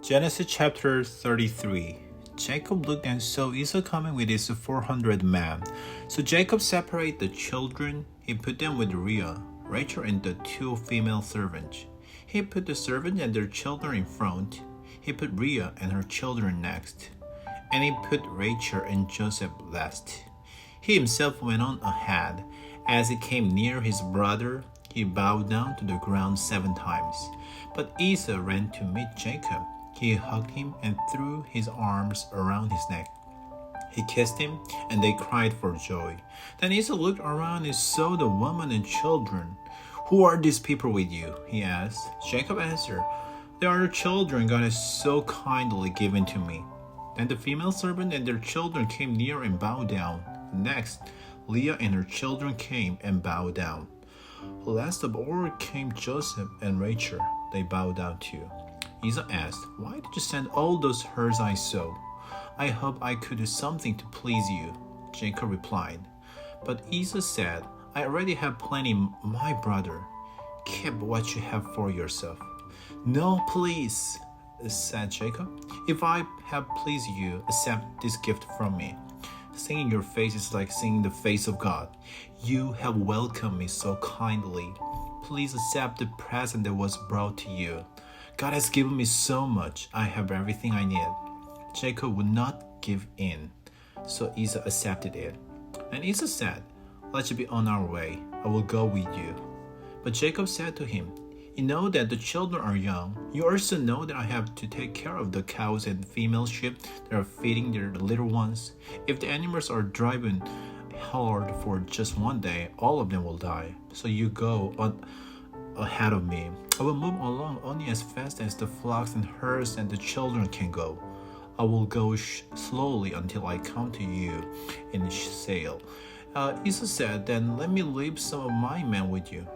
Genesis chapter 33. Jacob looked and saw Esau coming with his 400 men. So Jacob separated the children. He put them with Leah, Rachel, and the two female servants. He put the servants and their children in front. He put Leah and her children next. And he put Rachel and Joseph last. He himself went on ahead. As he came near his brother, he bowed down to the ground 7 times. But Esau ran to meet Jacob. He hugged him and threw his arms around his neck. He kissed him, and they cried for joy. Then Esau looked around and saw the woman and children. "Who are these people with you?" he asked. Jacob answered, "They are the children God has so kindly given to me." Then the female servant and their children came near and bowed down. Next, Leah and her children came and bowed down. Last of all came Joseph and Rachel. They bowed down too. Esau asked, "Why did you send all those herds I saw?" "I hope I could do something to please you," Jacob replied. But Esau said, "I already have plenty, my brother. Keep what you have for yourself." "No, please," said Jacob. "If I have pleased you, accept this gift from me. Seeing your face is like seeing the face of God. You have welcomed me so kindly. Please accept the present that was brought to you. God has given me so much. I have everything I need." Jacob would not give in, so Esau accepted it. And Esau said, "Let's be on our way. I will go with you." But Jacob said to him, "You know that the children are young. You also know that I have to take care of the cows and female sheep that are feeding their little ones. If the animals are driven hard for just one day, all of them will die. So you go on ahead of me. I will move along only as fast as the flocks and herds and the children can go. I will go slowly until I come to you in Seir." Esau said, "Then let me leave some of my men with you."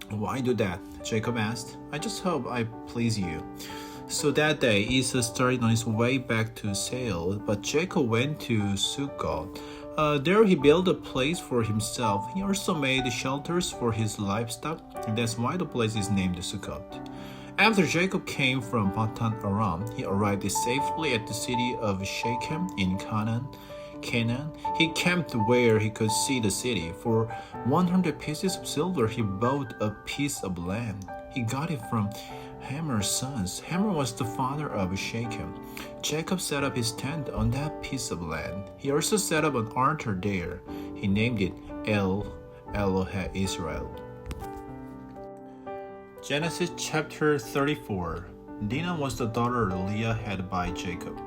"Why do that?" Jacob asked. "I just hope I please you." So that day Esau started on his way back to Seir, but Jacob went to Sukkot. There he built a place for himself. He also made shelters for his livestock, and that's why the place is named Sukkot. After Jacob came from Padan Aram, he arrived safely at the city of Shechem in Canaan. He camped where he could see the city. For 100 pieces of silver, he bought a piece of land. He got it from Hamor's sons. Hamor was the father of Shechem. Jacob set up his tent on that piece of land. He also set up an altar there. He named it El Elohe Israel. Genesis chapter 34. Dinah was the daughter Leah had by Jacob.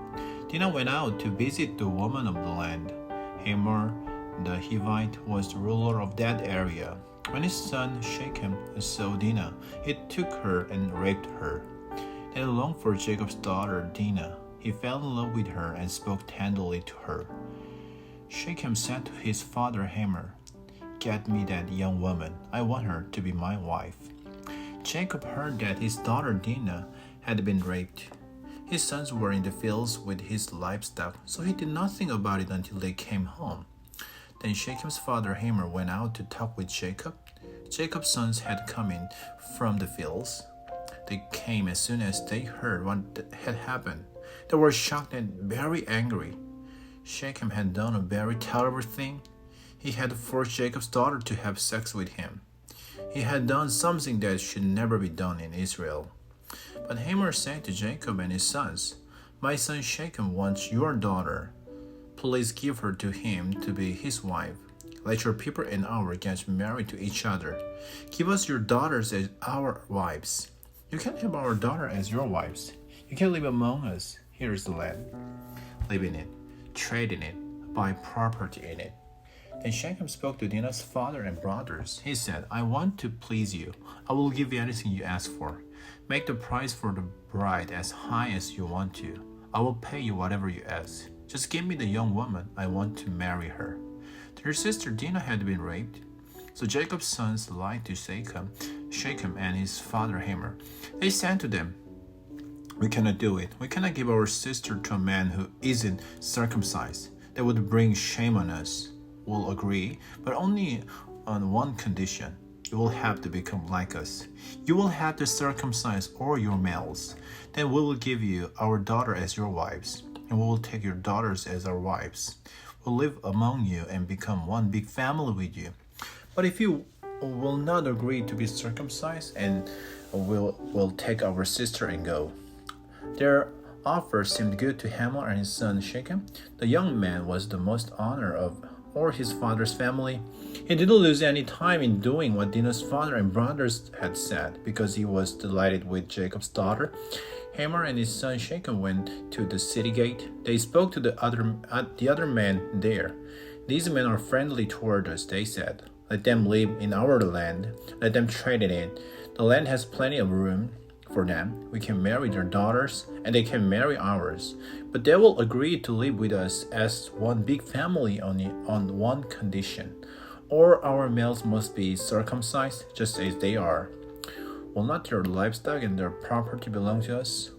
Dinah went out to visit the woman of the land. Hamor, the Hivite, was the ruler of that area. When his son Shechem saw Dinah, he took her and raped her. Then he longed for Jacob's daughter Dinah. He fell in love with her and spoke tenderly to her. Shechem said to his father Hamor, "Get me that young woman. I want her to be my wife." Jacob heard that his daughter Dinah had been raped. His sons were in the fields with his livestock, so he did nothing about it until they came home. Then Shechem's father Hamor went out to talk with Jacob. Jacob's sons had come in from the fields. They came as soon as they heard what had happened. They were shocked and very angry. Shechem had done a very terrible thing. He had forced Jacob's daughter to have sex with him. He had done something that should never be done in Israel. But Hamor said to Jacob and his sons, "My son Shechem wants your daughter. Please give her to him to be his wife. Let your people and ours get married to each other. Give us your daughters as our wives. You can have our daughter as your wives. You can live among us. Here is the land. Live in it, trade in it, buy property in it." Then Shechem spoke to Dinah's father and brothers. He said, "I want to please you. I will give you anything you ask for. Make the price for the bride as high as you want to. I will pay you whatever you ask. Just give me the young woman. I want to marry her." Their sister Dinah had been raped. So Jacob's sons lied to Shechem and his father Hamor. They said to them, "We cannot do it. We cannot give our sister to a man who isn't circumcised. That would bring shame on us. We'll agree, but only on one condition. You will have to become like us. You will have to circumcise all your males. Then we will give you our daughter as your wives, and we will take your daughters as our wives. We'll live among you and become one big family with you. But if you will not agree to be circumcised, and we'll take our sister and go." Their offer seemed good to Hamor and his son Shechem. The young man was the most honored of all his father's family. He didn't lose any time in doing what Dinah's father and brothers had said, because he was delighted with Jacob's daughter. Hamor and his son Shechem went to the city gate. They spoke to the other men there. "These men are friendly toward us," they said. "Let them live in our land. Let them trade it in. The land has plenty of room for them. We can marry their daughters, and they can marry ours. But they will agree to live with us as one big family on one condition. Or our males must be circumcised, just as they are. Will not their livestock and their property belong to us?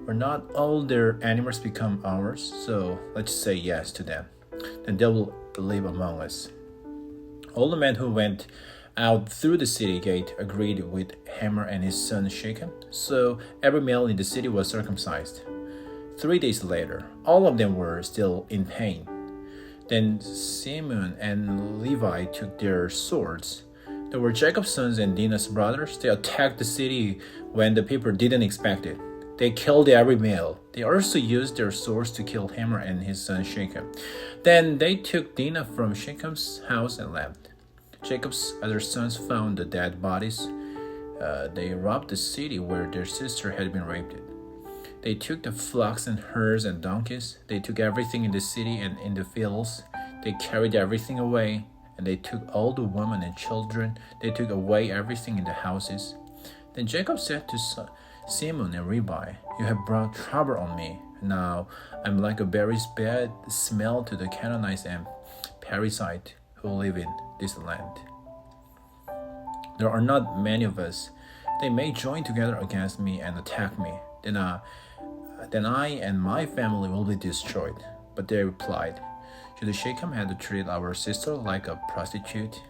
Will not all their animals become ours? So let's say yes to them. Then they will live among us." All the men who went out through the city gate agreed with Hamor and his son Shechem, so every male in the city was circumcised. 3 days later, all of them were still in pain. Then Simeon and Levi took their swords. They were Jacob's sons and Dinah's brothers. They attacked the city when the people didn't expect it. They killed every male. They also used their swords to kill Hamor and his son Shechem. Then they took Dinah from Shechem's house and left. Jacob's other sons found the dead bodies. They robbed the city where their sister had been raped. They took the flocks and herds and donkeys. They took everything in the city and in the fields. They carried everything away, and they took all the women and children. They took away everything in the houses. Then Jacob said to Simeon and Levi, "You have brought trouble on me. Now I'm like a very bad smell to the Canaanites and Perizzites who live in this land. There are not many of us. They may join together against me and attack me. Then I and my family will be destroyed." But they replied, "Should Shechem have treated our sister like a prostitute?